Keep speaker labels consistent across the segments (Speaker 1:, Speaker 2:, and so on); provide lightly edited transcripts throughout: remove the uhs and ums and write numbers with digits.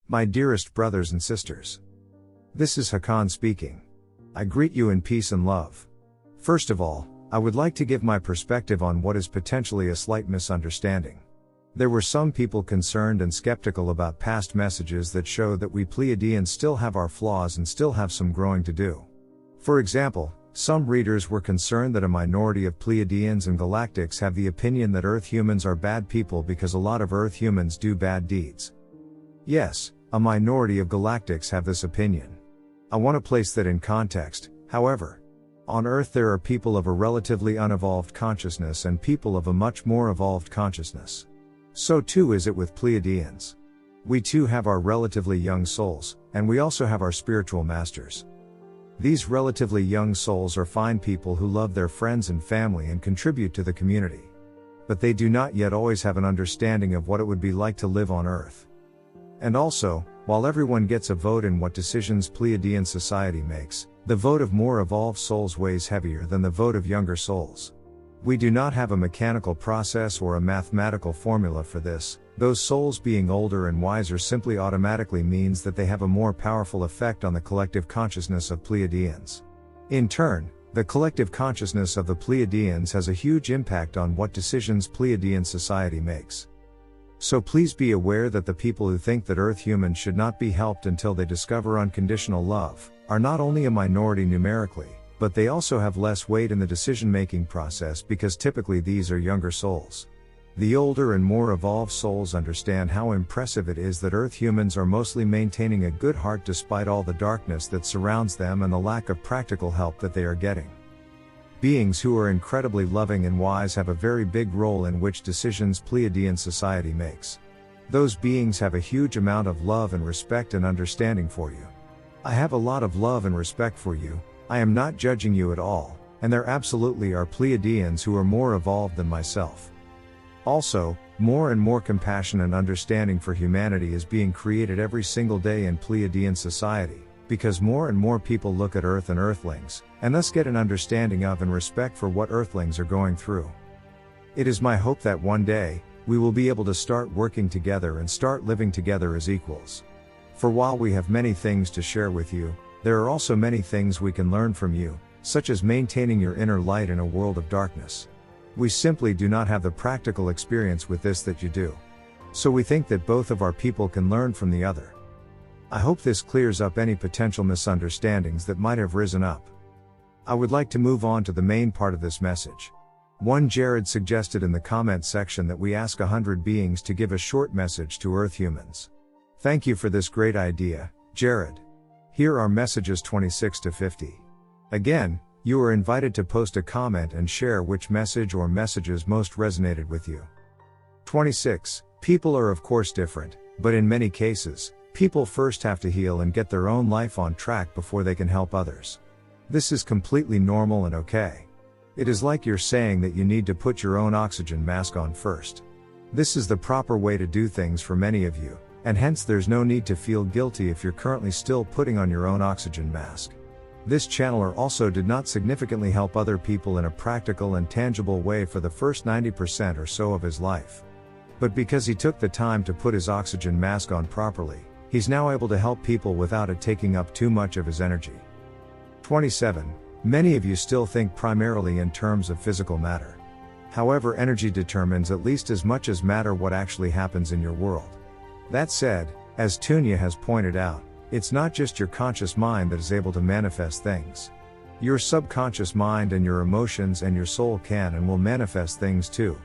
Speaker 1: My dearest brothers and sisters. This is Hakann speaking. I greet you in peace and love. First of all, I would like to give my perspective on what is potentially a slight misunderstanding. There were some people concerned and skeptical about past messages that show that we Pleiadians still have our flaws and still have some growing to do. For example, some readers were concerned that a minority of Pleiadians and galactics have the opinion that Earth humans are bad people because a lot of Earth humans do bad deeds. Yes, a minority of galactics have this opinion. I want to place that in context, however. On Earth there are people of a relatively unevolved consciousness and people of a much more evolved consciousness. So too is it with Pleiadians. We too have our relatively young souls, and we also have our spiritual masters. These relatively young souls are fine people who love their friends and family and contribute to the community. But they do not yet always have an understanding of what it would be like to live on Earth. And also, while everyone gets a vote in what decisions Pleiadian society makes, the vote of more evolved souls weighs heavier than the vote of younger souls. We do not have a mechanical process or a mathematical formula for this. Those souls being older and wiser simply automatically means that they have a more powerful effect on the collective consciousness of Pleiadians. In turn, the collective consciousness of the Pleiadians has a huge impact on what decisions Pleiadian society makes. So please be aware that the people who think that Earth humans should not be helped until they discover unconditional love, are not only a minority numerically, but they also have less weight in the decision-making process because typically these are younger souls. The older and more evolved souls understand how impressive it is that Earth humans are mostly maintaining a good heart despite all the darkness that surrounds them and the lack of practical help that they are getting. Beings who are incredibly loving and wise have a very big role in which decisions Pleiadian society makes. Those beings have a huge amount of love and respect and understanding for you. I have a lot of love and respect for you. I am not judging you at all, and there absolutely are Pleiadians who are more evolved than myself. Also, more and more compassion and understanding for humanity is being created every single day in Pleiadian society, because more and more people look at Earth and Earthlings, and thus get an understanding of and respect for what Earthlings are going through. It is my hope that one day, we will be able to start working together and start living together as equals. For while we have many things to share with you, there are also many things we can learn from you, such as maintaining your inner light in a world of darkness. We simply do not have the practical experience with this that you do. So we think that both of our people can learn from the other. I hope this clears up any potential misunderstandings that might have risen up. I would like to move on to the main part of this message. Jared suggested in the comment section that we ask 100 beings to give a short message to Earth humans. Thank you for this great idea, Jared. Here are messages 26 to 50. Again, you are invited to post a comment and share which message or messages most resonated with you. 26. People are of course different, but in many cases, people first have to heal and get their own life on track before they can help others. This is completely normal and okay. It is like you're saying that you need to put your own oxygen mask on first. This is the proper way to do things for many of you, and hence there's no need to feel guilty if you're currently still putting on your own oxygen mask. This channeler also did not significantly help other people in a practical and tangible way for the first 90% or so of his life. But because he took the time to put his oxygen mask on properly, he's now able to help people without it taking up too much of his energy. 27. Many of you still think primarily in terms of physical matter. However, energy determines at least as much as matter what actually happens in your world. That said, as Tunia has pointed out, it's not just your conscious mind that is able to manifest things. Your subconscious mind and your emotions and your soul can and will manifest things too.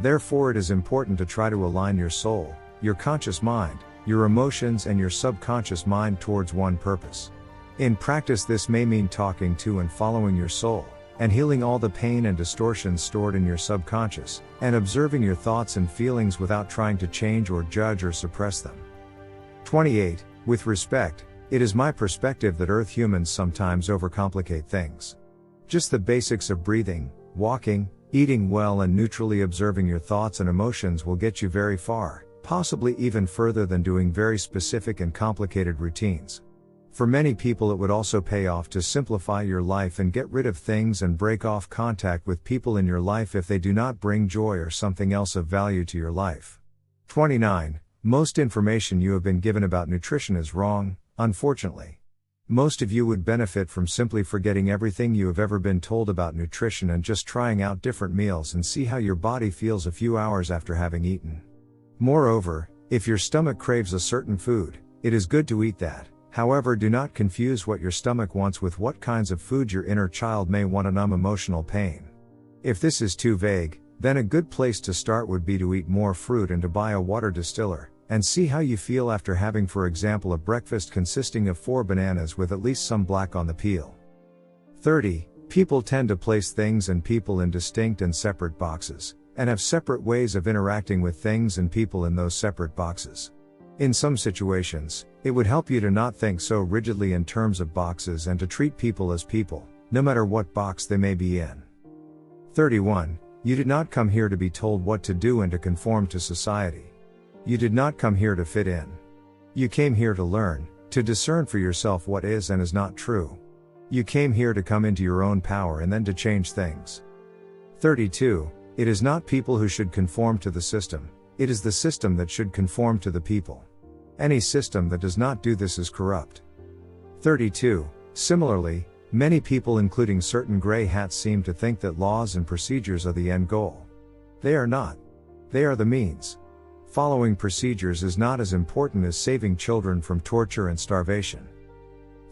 Speaker 1: Therefore it is important to try to align your soul, your conscious mind, your emotions and your subconscious mind towards one purpose. In practice this may mean talking to and following your soul, and healing all the pain and distortions stored in your subconscious, and observing your thoughts and feelings without trying to change or judge or suppress them. 28. With respect, it is my perspective that Earth humans sometimes overcomplicate things. Just the basics of breathing, walking, eating well and neutrally observing your thoughts and emotions will get you very far, possibly even further than doing very specific and complicated routines. For many people it would also pay off to simplify your life and get rid of things and break off contact with people in your life if they do not bring joy or something else of value to your life. 29. Most information you have been given about nutrition is wrong, unfortunately. Most of you would benefit from simply forgetting everything you have ever been told about nutrition and just trying out different meals and see how your body feels a few hours after having eaten. Moreover, if your stomach craves a certain food, it is good to eat that. However, do not confuse what your stomach wants with what kinds of food your inner child may want to numb emotional pain. If this is too vague, then a good place to start would be to eat more fruit and to buy a water distiller, and see how you feel after having, for example, a breakfast consisting of 4 bananas with at least some black on the peel. 30. People tend to place things and people in distinct and separate boxes, and have separate ways of interacting with things and people in those separate boxes. In some situations, it would help you to not think so rigidly in terms of boxes and to treat people as people, no matter what box they may be in. 31. You did not come here to be told what to do and to conform to society. You did not come here to fit in. You came here to learn, to discern for yourself what is and is not true. You came here to come into your own power and then to change things. 32. It is not people who should conform to the system, it is the system that should conform to the people. Any system that does not do this is corrupt. 32. Similarly, many people, including certain gray hats, seem to think that laws and procedures are the end goal. They are not. They are the means. Following procedures is not as important as saving children from torture and starvation.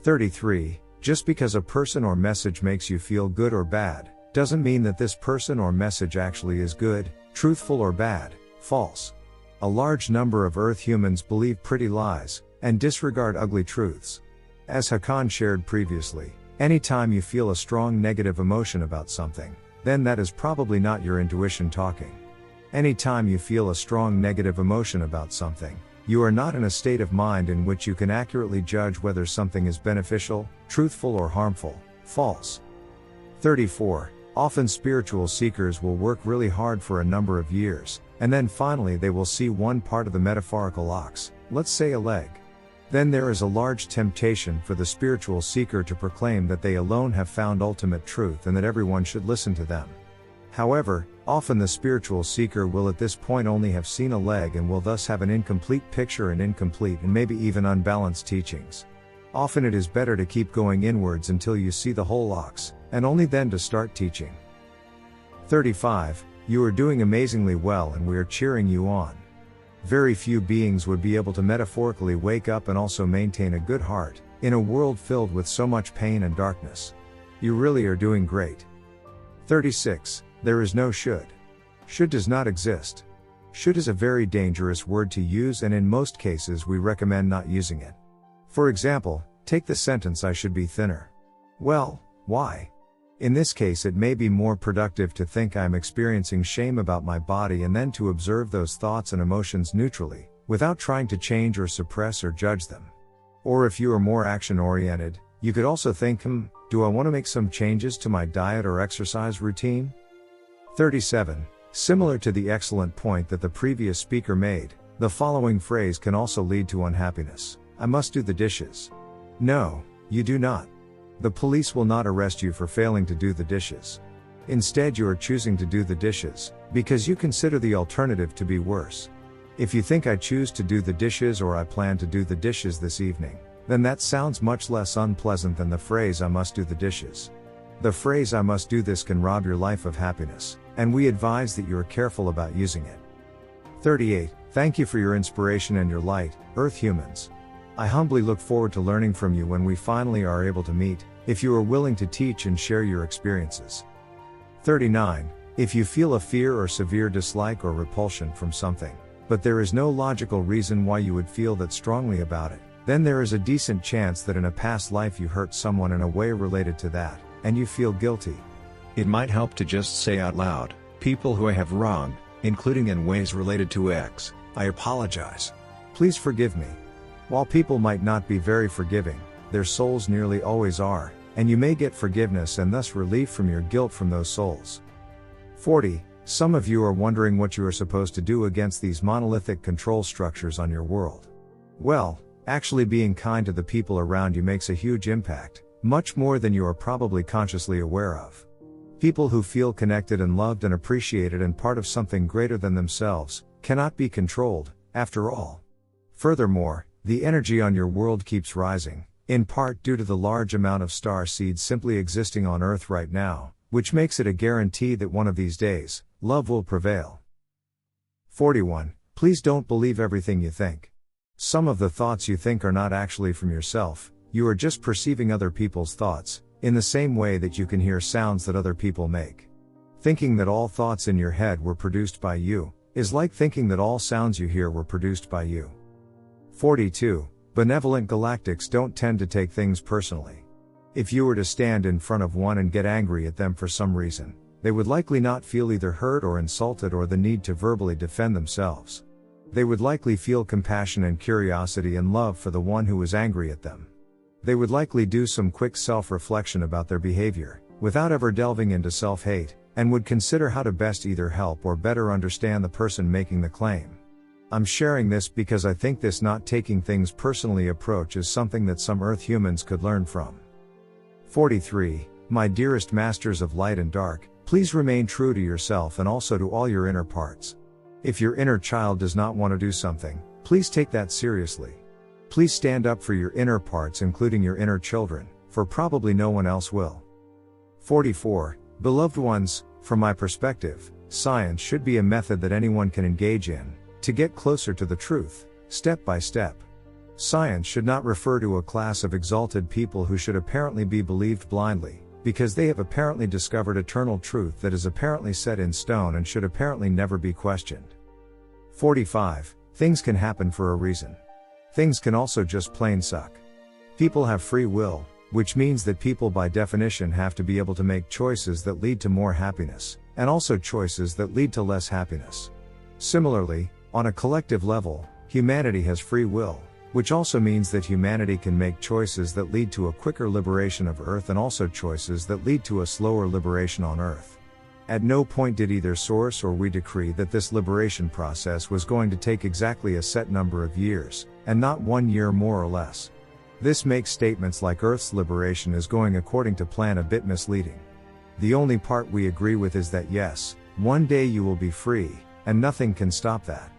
Speaker 1: 33. Just because a person or message makes you feel good or bad, doesn't mean that this person or message actually is good, truthful or bad, false. A large number of Earth humans believe pretty lies, and disregard ugly truths. As Hakann shared previously, anytime you feel a strong negative emotion about something, then that is probably not your intuition talking. Anytime you feel a strong negative emotion about something, you are not in a state of mind in which you can accurately judge whether something is beneficial, truthful or harmful, false. 34. Often spiritual seekers will work really hard for a number of years, and then finally they will see one part of the metaphorical ox, let's say a leg. Then there is a large temptation for the spiritual seeker to proclaim that they alone have found ultimate truth and that everyone should listen to them. However, often the spiritual seeker will at this point only have seen a leg and will thus have an incomplete picture and incomplete and maybe even unbalanced teachings. Often it is better to keep going inwards until you see the whole ox, and only then to start teaching. 35. You are doing amazingly well and we are cheering you on. Very few beings would be able to metaphorically wake up and also maintain a good heart, in a world filled with so much pain and darkness. You really are doing great. 36. There is no should. Should does not exist. Should is a very dangerous word to use, and in most cases we recommend not using it. For example, take the sentence "I should be thinner." Well, why? In this case it may be more productive to think I am experiencing shame about my body and then to observe those thoughts and emotions neutrally, without trying to change or suppress or judge them. Or if you are more action-oriented, you could also think, do I want to make some changes to my diet or exercise routine? 37. Similar to the excellent point that the previous speaker made, the following phrase can also lead to unhappiness. I must do the dishes. No, you do not. The police will not arrest you for failing to do the dishes. Instead, you are choosing to do the dishes, because you consider the alternative to be worse. If you think I choose to do the dishes or I plan to do the dishes this evening, then that sounds much less unpleasant than the phrase I must do the dishes. The phrase I must do this can rob your life of happiness, and we advise that you are careful about using it. 38. Thank you for your inspiration and your light, Earth humans. I humbly look forward to learning from you when we finally are able to meet, if you are willing to teach and share your experiences. 39. If you feel a fear or severe dislike or repulsion from something, but there is no logical reason why you would feel that strongly about it, then there is a decent chance that in a past life you hurt someone in a way related to that, and you feel guilty.
Speaker 2: It might help to just say out loud, "People who I have wronged, including in ways related to X, I apologize.
Speaker 1: Please forgive me." While people might not be very forgiving, their souls nearly always are, and you may get forgiveness and thus relief from your guilt from those souls. 40. Some of you are wondering what you are supposed to do against these monolithic control structures on your world. Well, actually being kind to the people around you makes a huge impact, much more than you are probably consciously aware of. People who feel connected and loved and appreciated and part of something greater than themselves, cannot be controlled, after all. Furthermore, the energy on your world keeps rising, in part due to the large amount of star seeds simply existing on Earth right now, which makes it a guarantee that one of these days, love will prevail. 41. Please don't believe everything you think. Some of the thoughts you think are not actually from yourself, you are just perceiving other people's thoughts, in the same way that you can hear sounds that other people make. Thinking that all thoughts in your head were produced by you, is like thinking that all sounds you hear were produced by you. 42. Benevolent galactics don't tend to take things personally. If you were to stand in front of one and get angry at them for some reason, they would likely not feel either hurt or insulted or the need to verbally defend themselves. They would likely feel compassion and curiosity and love for the one who was angry at them. They would likely do some quick self-reflection about their behavior, without ever delving into self-hate, and would consider how to best either help or better understand the person making the claim. I'm sharing this because I think this not taking things personally approach is something that some Earth humans could learn from. 43. My dearest masters of light and dark, please remain true to yourself and also to all your inner parts. If your inner child does not want to do something, please take that seriously. Please stand up for your inner parts, including your inner children, for probably no one else will. 44. Beloved ones, from my perspective, science should be a method that anyone can engage in, to get closer to the truth, step by step. Science should not refer to a class of exalted people who should apparently be believed blindly, because they have apparently discovered eternal truth that is apparently set in stone and should apparently never be questioned. 45. Things can happen for a reason. Things can also just plain suck. People have free will, which means that people by definition have to be able to make choices that lead to more happiness, and also choices that lead to less happiness. Similarly, on a collective level, humanity has free will, which also means that humanity can make choices that lead to a quicker liberation of Earth and also choices that lead to a slower liberation on Earth. At no point did either source or we decree that this liberation process was going to take exactly a set number of years, and not 1 year more or less. This makes statements like Earth's liberation is going according to plan a bit misleading. The only part we agree with is that yes, one day you will be free, and nothing can stop that.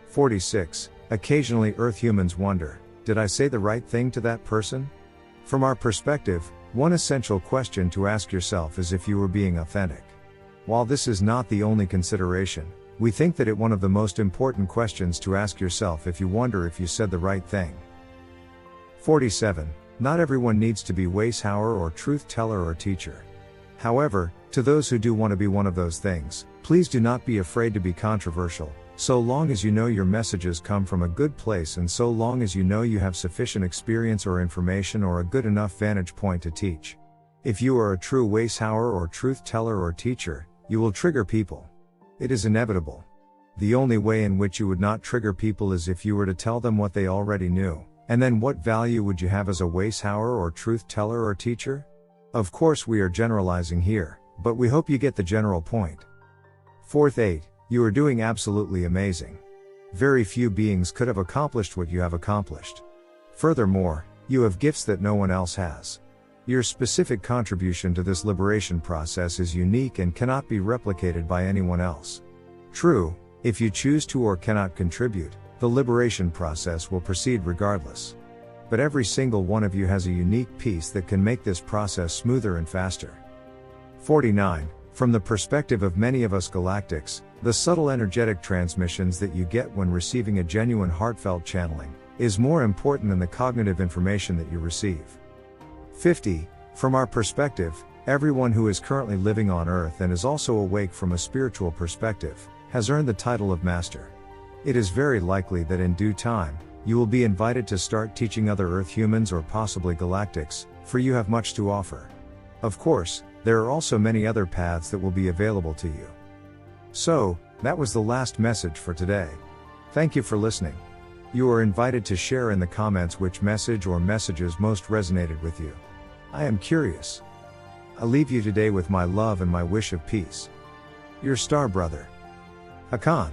Speaker 1: 46. Occasionally Earth humans wonder, did I say the right thing to that person? From our perspective, one essential question to ask yourself is if you were being authentic. While this is not the only consideration, we think that it's one of the most important questions to ask yourself if you wonder if you said the right thing. 47. Not everyone needs to be Weishauer or truth teller or teacher. However, to those who do want to be one of those things, please do not be afraid to be controversial, so long as you know your messages come from a good place and so long as you know you have sufficient experience or information or a good enough vantage point to teach. If you are a true Weishauer or truth teller or teacher, you will trigger people. It is inevitable. The only way in which you would not trigger people is if you were to tell them what they already knew, and then what value would you have as a Weishauer or truth teller or teacher? Of course we are generalizing here, but we hope you get the general point. 48. You are doing absolutely amazing. Very few beings could have accomplished what you have accomplished. Furthermore, you have gifts that no one else has. Your specific contribution to this liberation process is unique and cannot be replicated by anyone else. True, if you choose to or cannot contribute, the liberation process will proceed regardless. But every single one of you has a unique piece that can make this process smoother and faster. 49. From the perspective of many of us galactics, the subtle energetic transmissions that you get when receiving a genuine heartfelt channeling is more important than the cognitive information that you receive. 50. From our perspective, everyone who is currently living on Earth and is also awake from a spiritual perspective, has earned the title of Master. It is very likely that in due time, you will be invited to start teaching other Earth humans or possibly galactics, for you have much to offer. Of course, there are also many other paths that will be available to you. So, that was the last message for today. Thank you for listening. You are invited to share in the comments which message or messages most resonated with you. I am curious. I leave you today with my love and my wish of peace. Your star brother, Hakann.